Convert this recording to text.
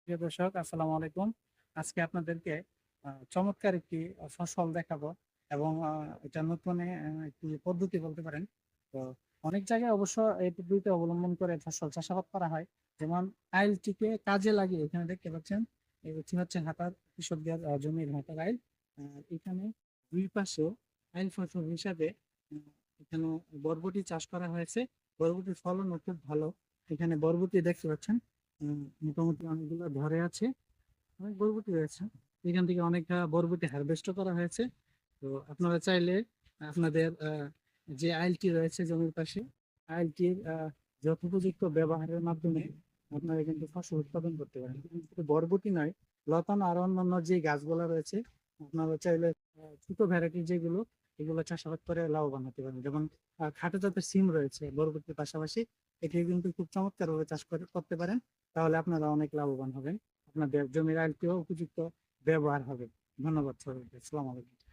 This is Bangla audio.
প্রিয় দর্শক, আসসালামু আলাইকুম। আজকে আপনাদেরকে চমৎকার একটি ফসল দেখাবো এবং এটা নতুন একটি পদ্ধতি বলতে পারেন। তো অনেক জায়গায় অবশ্য এই পদ্ধতি অবলম্বন করে ফসল চাষাবাদ করা হয়। যেমন আইলটিকে কাজে লাগিয়ে এখানে দেখতে পাচ্ছেন, এটি হচ্ছে হাতার কৃষকদের জমির হাতার আইল। এখানে দুই পাশে আইল ফসল হিসাবে এখানে বরবটি চাষ করা হয়েছে। বরবটির ফলনও খুব ভালো। এখানে বরবটি দেখতে পাচ্ছেন, মোটামুটি অনেকগুলো ধরে আছে, অনেক বরবটি রয়েছে। এখান থেকে অনেক বরবটি হারভেস্ট করা হয়েছে। তো আপনারা চাইলে আপনাদের যে আইলটি রয়েছে জমির পাশে, আইলটির যথোপযুক্ত ব্যবহারের মাধ্যমে আপনারা কিন্তু ফসল উৎপাদন করতে পারেন। শুধু বরবটি নয়, লতানো আর অন্যান্য যে গাছগুলো রয়েছে, আপনারা চাইলে ছোট ভ্যারাইটি যেগুলো, এগুলো চাষাবাদ করে লাভবান হতে পারেন। যেমন খাটো জাতের সিম রয়েছে বরবটির পাশাপাশি, এটি কিন্তু খুব চমৎকার ভাবে চাষ করতে পারেন। তাহলে আপনারা অনেক লাভবান হবেন, আপনাদের জমির আইলটিও উপযুক্ত ব্যবহার হবে। ধন্যবাদ সবাইকে। আসসালামু আলাইকুম।